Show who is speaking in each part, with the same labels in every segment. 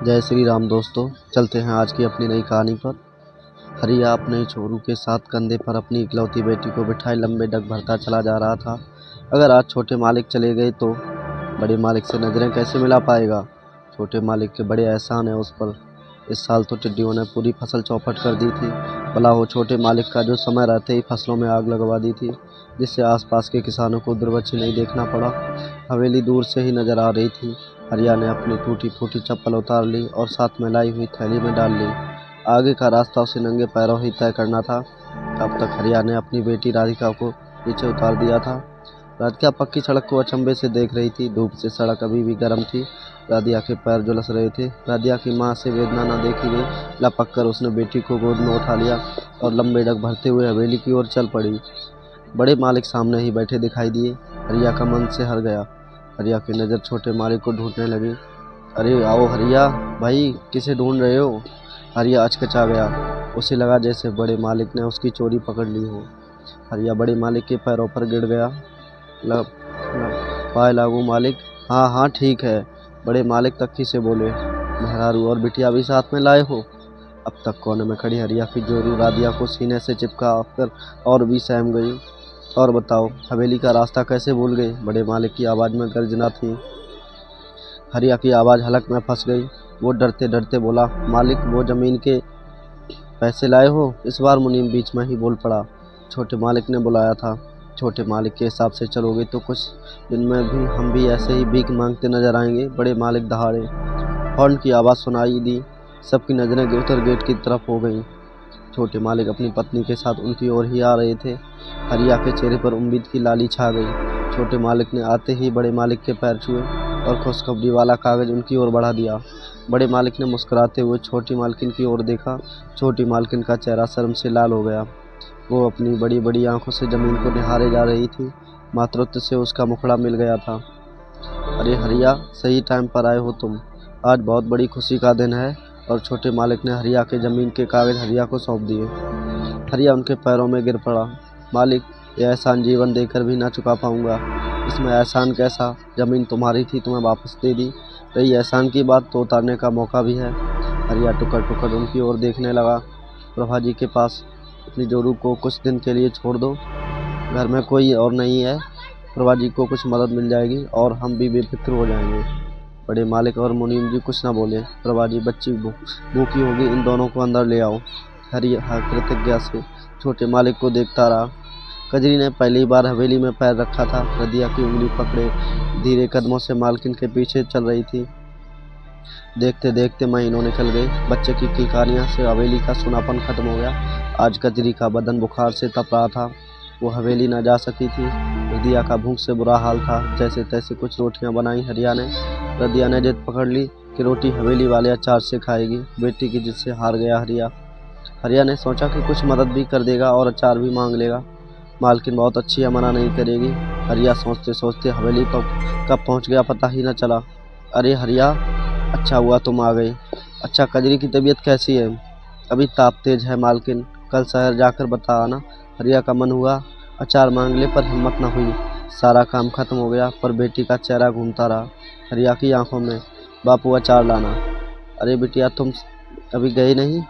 Speaker 1: जय श्री राम दोस्तों। चलते हैं आज की अपनी नई कहानी पर। हरिया अपने छोरू के साथ कंधे पर अपनी इकलौती बेटी को बिठाए लंबे डग भरता चला जा रहा था। अगर आज छोटे मालिक चले गए तो बड़े मालिक से नज़रें कैसे मिला पाएगा। छोटे मालिक के बड़े एहसान है उस पर। इस साल तो टिड्डियों ने पूरी फसल चौपट कर दी थी। भला हो छोटे मालिक का जो समय रहते ही फसलों में आग लगवा दी थी, जिससे आसपास के किसानों को दुर्वच्छ नहीं देखना पड़ा। हवेली दूर से ही नजर आ रही थी। हरिया ने अपनी टूटी फूटी चप्पल उतार ली और साथ में लाई हुई थैली में डाल ली। आगे का रास्ता उसे नंगे पैरों ही तय करना था। अब तक हरिया ने अपनी बेटी राधिका को नीचे उतार दिया था। राधिका पक्की सड़क को अचंभे से देख रही थी। धूप से सड़क अभी भी गर्म थी। राधिका के पैर झुलस रहे थे। राधिका की माँ से वेदना न देखी गई। लपक कर उसने बेटी को गोद में उठा लिया और लंबे डग भरते हुए हवेली की ओर चल पड़ी। बड़े मालिक सामने ही बैठे दिखाई दिए। हरिया का मन से हर गया। हरिया की नज़र छोटे मालिक को ढूंढने लगी। अरे आओ हरिया भाई, किसे ढूंढ रहे हो। हरिया अचकचा गया। उसे लगा जैसे बड़े मालिक ने उसकी चोरी पकड़ ली हो। हरिया बड़े मालिक के पैरों पर गिर गया। पाए लागू मालिक। हाँ हाँ ठीक है। बड़े मालिक तख्ती से बोले। मेहरारू और बिटिया भी साथ में लाए हो। अब तक कोने में खड़ी हरिया की जोरू राधिया को सीने से चिपका कर और भी सहम गई। और बताओ, हवेली का रास्ता कैसे भूल गए। बड़े मालिक की आवाज़ में गर्जना थी। हरिया की आवाज़ हलक में फंस गई। वो डरते डरते बोला, मालिक वो ज़मीन के पैसे लाए हो। इस बार मुनीम बीच में ही बोल पड़ा। छोटे मालिक ने बुलाया था। छोटे मालिक के हिसाब से चलोगे तो कुछ दिन में भी हम भी ऐसे ही भीख मांगते नजर आएंगे। बड़े मालिक दहाड़े। हॉर्न की आवाज़ सुनाई दी। सबकी नज़रें उत्तर गेट की तरफ हो गईं। छोटे मालिक अपनी पत्नी के साथ उनकी ओर ही आ रहे थे। हरिया के चेहरे पर उम्मीद की लाली छा गई। छोटे मालिक ने आते ही बड़े मालिक के पैर छुए और खुशखबरी वाला कागज़ उनकी ओर बढ़ा दिया। बड़े मालिक ने मुस्कुराते हुए छोटी मालकिन की ओर देखा। छोटी मालकिन का चेहरा शर्म से लाल हो गया। वो अपनी बड़ी बड़ी आंखों से ज़मीन को निहारे जा रही थी। मातृत्व से उसका मुखड़ा मिल गया था। अरे हरिया, सही टाइम पर आए हो तुम। आज बहुत बड़ी खुशी का दिन है। और छोटे मालिक ने हरिया के ज़मीन के कागज़ हरिया को सौंप दिए। हरिया उनके पैरों में गिर पड़ा। मालिक, यह एहसान जीवन देकर भी ना चुका पाऊंगा। इसमें एहसान कैसा, ज़मीन तुम्हारी थी, तुम्हें वापस दे दी। रही एहसान की बात तो उतारने का मौका भी है। हरिया टुकड़ टुकड़ उनकी ओर देखने लगा। प्रभा जी के पास अपनी जोरू को कुछ दिन के लिए छोड़ दो। घर में कोई और नहीं है। प्रभा जी को कुछ मदद मिल जाएगी और हम भी बेफिक्र हो जाएंगे। बड़े मालिक और मुनीम जी कुछ ना बोले। प्रभा जी, बच्ची भूखी होगी, इन दोनों को अंदर ले आओ। हरिया कृतज्ञता से छोटे मालिक को देखता रहा। कजरी ने पहली बार हवेली में पैर रखा था। रदिया की उंगली पकड़े धीरे कदमों से मालकिन के पीछे चल रही थी। देखते देखते महीनों निकल गए। बच्चे की किलकारियां से हवेली का सुनापन खत्म हो गया। आज कजरी का बदन बुखार से तप रहा था। वो हवेली न जा सकी थी। रदिया का भूख से बुरा हाल था। जैसे तैसे कुछ रोटियां बनाई हरिया ने। रदिया ने जिद पकड़ ली कि रोटी हवेली वाले अचार से खाएगी। बेटी की जिद से हार गया हरिया। हरिया ने सोचा कि कुछ मदद भी कर देगा और अचार भी मांग लेगा। मालकिन बहुत अच्छी है, मना नहीं करेगी। हरिया सोचते सोचते हवेली पर कब पहुंच गया पता ही न चला। अरे हरिया, अच्छा हुआ तुम आ गए। अच्छा, कजरी की तबीयत कैसी है। अभी ताप तेज है मालकिन, कल शहर जाकर बता आना। हरिया का मन हुआ अचार मांग ले, पर हिम्मत न हुई। सारा काम खत्म हो गया, पर बेटी का चेहरा घूमता रहा हरिया की आंखों में। बापू अचार लाना। अरे बिटिया, तुम अभी गए नहीं।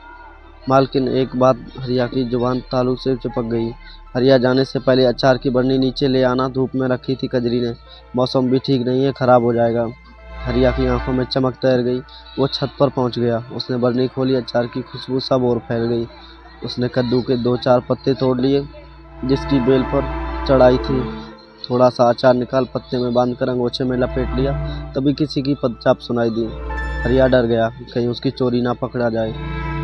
Speaker 1: मालकिन एक बात हरिया की जुबान तालू से चिपक गई। हरिया जाने से पहले अचार की बरनी नीचे ले आना, धूप में रखी थी कजरी ने। मौसम भी ठीक नहीं है, खराब हो जाएगा। हरिया की आंखों में चमक तैर गई। वो छत पर पहुंच गया। उसने बरनी खोली। अचार की खुशबू सब ओर फैल गई। उसने कद्दू के 2-4 पत्ते तोड़ लिए जिसकी बेल पर चढ़ाई थी। थोड़ा सा अचार निकाल पत्ते में बांधकर अंगोछे में लपेट लिया। तभी किसी की पदचाप सुनाई दी। हरिया डर गया कहीं उसकी चोरी ना पकड़ा जाए।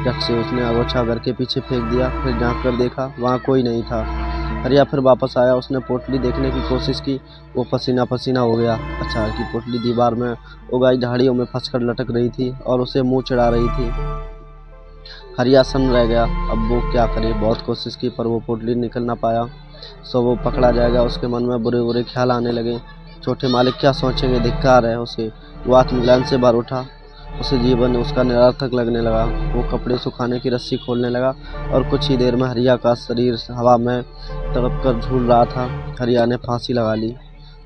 Speaker 1: झट से उसने अंगोछा घर के पीछे फेंक दिया। फिर झाँक कर देखा, वहाँ कोई नहीं था। हरिया फिर वापस आया। उसने पोटली देखने की कोशिश की। वो पसीना पसीना हो गया। अचार की पोटली दीवार में उगाई झाड़ियों में फंसकर लटक रही थी और उसे मुंह चिढ़ा रही थी। हरिया सन्न रह गया। अब वो क्या करे। बहुत कोशिश की पर वो पोटली निकल ना पाया। सो वो पकड़ा जाएगा। उसके मन में बुरे बुरे ख्याल आने लगे। छोटे मालिक क्या सोचेंगे, धिक्कार है उसे। वो आत्मग्लानि से भर उठा। उसे जीवन उसका निरर्थक लगने लगा। वो कपड़े सुखाने की रस्सी खोलने लगा और कुछ ही देर में हरिया का शरीर हवा में तड़प कर झूल रहा था। हरिया ने फांसी लगा ली।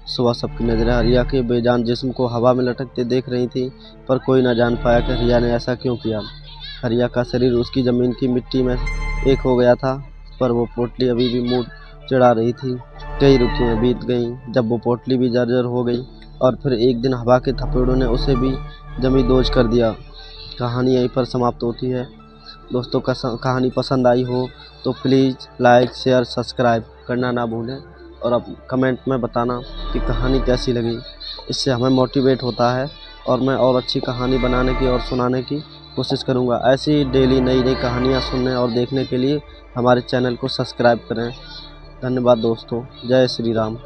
Speaker 1: सुबह सबकी नज़रें हरिया के बेजान जिस्म को हवा में लटकते देख रही थी, पर कोई न जान पाया कि हरिया ने ऐसा क्यों किया। हरिया का शरीर उसकी ज़मीन की मिट्टी में एक हो गया था, पर वो पोटली अभी भी मुँह चिढ़ा रही थी। कई ऋतुएं बीत गईं, जब वो पोटली भी जर्जर हो गई, और फिर एक दिन हवा के थपेड़ों ने उसे भी जमींदोज कर दिया। कहानी यहीं पर समाप्त होती है। दोस्तों, कहानी पसंद आई हो तो प्लीज़ लाइक, शेयर, सब्सक्राइब करना ना भूलें, और अब कमेंट में बताना कि कहानी कैसी लगी। इससे हमें मोटिवेट होता है और मैं और अच्छी कहानी बनाने की और सुनाने की कोशिश करूँगा। ऐसी डेली नई नई कहानियाँ सुनने और देखने के लिए हमारे चैनल को सब्सक्राइब करें। धन्यवाद दोस्तों। जय श्री राम।